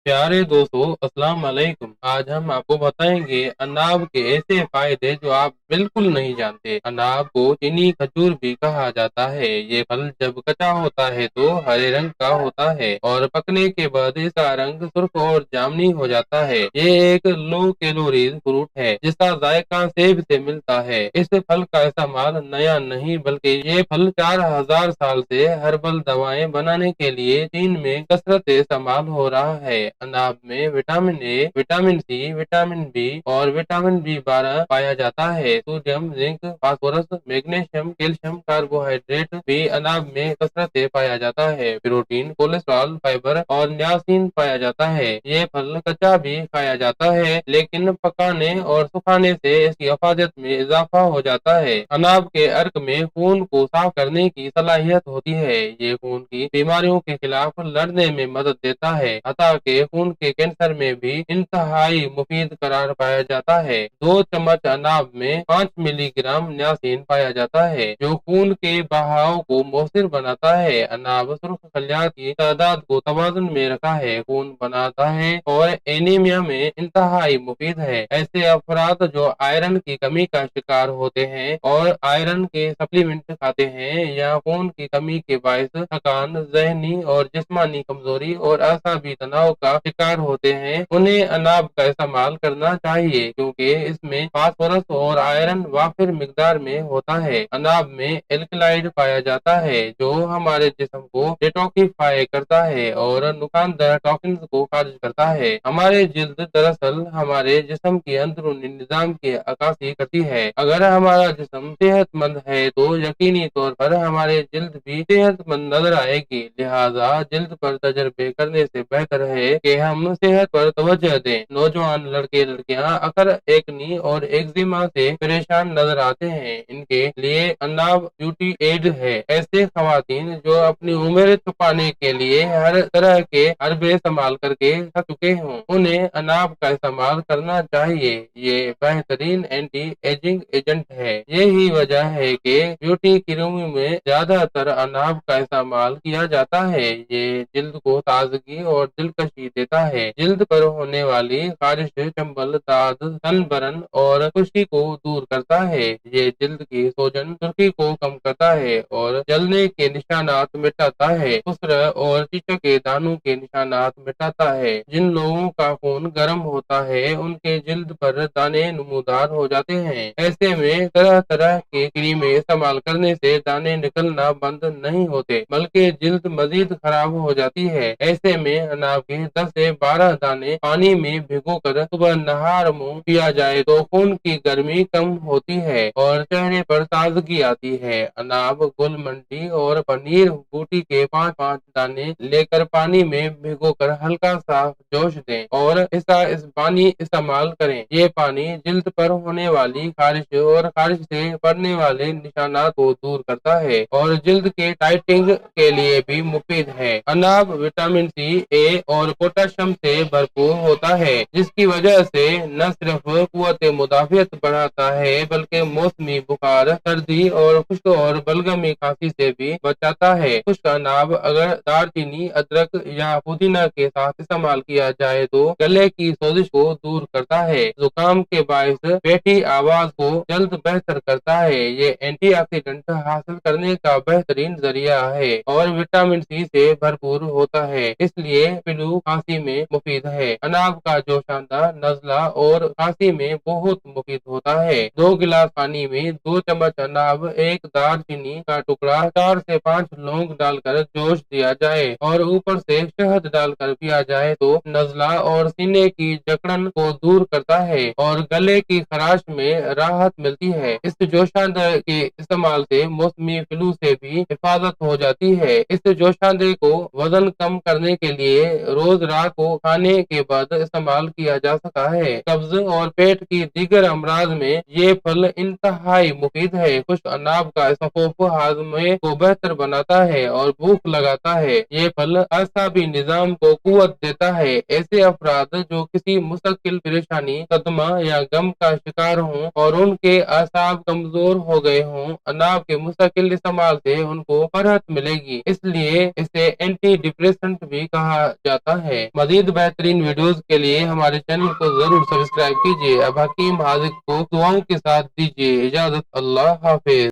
प्यारे दोस्तों, अस्सलाम वालेकुम। आज हम आपको बताएंगे अनाब के ऐसे फायदे जो आप बिल्कुल नहीं जानते। अनाब को चीनी खजूर भी कहा जाता है। ये फल जब कच्चा होता है तो हरे रंग का होता है और पकने के बाद इसका रंग सुर्ख और जामुनी हो जाता है। ये एक लो कैलोरीज फ्रूट है जिसका जायका सेब से मिलता है। इस फल का इस्तेमाल नया नहीं बल्कि ये फल 4000 साल से हर्बल दवाएं बनाने के लिए चीन में कसरत से इस्तेमाल हो रहा है। अनाब में vitamin A, vitamin C, vitamin B और विटामिन बी 12 पाया जाता है। Sodium, zinc, phosphorus, magnesium, calcium, carbohydrate भी अनाब में कसरत से पाया जाता है। प्रोटीन, कोलेस्ट्रॉल, फाइबर और नियासिन पाया जाता है। ये फल कच्चा भी खाया जाता है लेकिन पकाने और सुखाने से इसकी अफादत में इजाफा हो जाता है। अनाब के अर्क में खून को साफ करने की सलाहियत होती है। ये खून की बीमारियों के खिलाफ लड़ने में मदद देता है। अतः के खून के कैंसर में भी इंतहाई मुफीद करार पाया जाता है। 2 चम्मच अनाब में 5 मिलीग्राम नियासिन पाया जाता है जो खून के बहाव को मौसर बनाता है। अनाब सुर्ख खलियात की तादाद को तवाजुन में रखा है, खून बनाता है और एनीमिया में इंतहाई मुफीद है। ऐसे अफराद जो आयरन की कमी का शिकार होते हैं और आयरन के सप्लीमेंट खाते हैं या खून की कमी के बायस थकान, जहनी और जिस्मानी कमजोरी और असाबी तनाव का शिकार होते हैं, उन्हें अनाब का इस्तेमाल करना चाहिए क्योंकि इसमें फास्फोरस और आयरन वाफिर मिकदार में होता है। अनाब में एल्कलाइड पाया जाता है जो हमारे जिस्म को डिटॉक्सिफाई करता है और नुकसानदेह टॉक्सिन्स को खारिज करता है। हमारे जिल्द दरअसल हमारे जिस्म के अंदरूनी निजाम की अक्कासी करती है। अगर हमारा जिस्म सेहतमंद है तो यकीनी तौर पर हमारे जिल्द भी सेहतमंद नजर आएगी। लिहाजा जिल्द पर तजर्बे करने से बेहतर है कि हम सेहत पर तवज्जो दें। नौजवान लड़के लड़कियां अक्सर एक्नी और एक्जिमा से परेशान नजर आते हैं। इनके लिए अनाब ब्यूटी एड है। ऐसे खवातीन जो अपनी उम्र छुपाने के लिए हर तरह के हरबे इस्तेमाल करके थक चुके हों, उन्हें अनाब का इस्तेमाल करना चाहिए। ये बेहतरीन एंटी एजिंग एजेंट है। यही वजह है कि ब्यूटी क्रीम में ज्यादातर अनाब का इस्तेमाल किया जाता है। ये जिल्द को ताजगी और दिलकशी देता है। जिल्द पर होने वाली खारिश, चंबल, दाद, सनबर्न और खुश्की को दूर करता है। ये जिल्द की सूजन, सुर्खी को कम करता है और जलने के निशानात मिटाता है। खुसर और चीचक के दानों के निशानात मिटाता है। जिन लोगों का खून गर्म होता है उनके जिल्द पर दाने नमूदार हो जाते हैं। ऐसे में तरह तरह के क्रीमें इस्तेमाल करने से दाने निकलना बंद नहीं होते बल्कि जिल्द मजीद खराब हो जाती है। ऐसे में अनाब के 10 से 12 दाने पानी में भिगोकर सुबह नहार मुंह पिया जाए तो खून की गर्मी कम होती है और चेहरे पर ताजगी आती है। अनाब, गुलमंडी और पनीर बूटी के 5-5 दाने लेकर पानी में भिगोकर हल्का सा जोश दें और इसका इस पानी इस्तेमाल करें। ये पानी जिल्द पर होने वाली खारिश और खारिश से पड़ने वाले निशानात को दूर करता है और जिल्द के टाइटिंग के लिए भी मुफीद है। अनाब विटामिन सी, ए और पोटेशियम से भरपूर होता है जिसकी वजह से न सिर्फ कुव्वत मुदाफियत बढ़ाता है बल्कि मौसमी बुखार, सर्दी और खुश्क और बलगमी खांसी से भी बचाता है। खुश्क अनाब अगर दालचीनी, अदरक या पुदीना के साथ इस्तेमाल किया जाए तो गले की सोजिश को दूर करता है। जुकाम के बायस पेटी आवाज को जल्द बेहतर करता है। ये एंटीऑक्सीडेंट हासिल करने का बेहतरीन जरिया है और विटामिन सी से भरपूर होता है, इसलिए फ्लू खांसी में मुफीद है। अनाब का जो शानदार नजला और खांसी में बहुत मुफीद होता है। 2 गिलास पानी में 2 चम्मच अनाब, 1 दालचीनी का टुकड़ा, 4 से 5 लौंग डालकर जोश दिया जाए और ऊपर से शहद डालकर पिया जाए तो नजला और सीने की जकड़न को दूर करता है और गले की खराश में राहत मिलती है। इस जोशांदे के इस्तेमाल से मौसमी फ्लू से भी हिफाजत हो जाती है। इस जोशांदे को वजन कम करने के लिए रोज रात को खाने के बाद इस्तेमाल किया जा सकता है। कब्ज और पेट की दीगर अमराज में ये फल इंतहाई मुफीद है। खुश्क अनाब का सफोफ हाजमे को बेहतर बनाता है और भूख लगाता है। ये फल असाबी निजाम को कुव्वत देता है। ऐसे अफराद जो किसी मुस्तकिल परेशानी, सदमा या गम का शिकार हों और उनके असाब कमजोर हो गए हों, अनाब के मुस्तकिल इस्तेमाल से उनको फरहत मिलेगी। इसलिए इसे एंटी डिप्रेसेंट भी कहा जाता है। ہے۔ مزید بہترین ویڈیوز کے لیے ہمارے چینل کو ضرور سبسکرائب کیجیے۔ اب حکیم حاذق کو دعاؤں کے ساتھ دیجیے اجازت۔ اللہ حافظ۔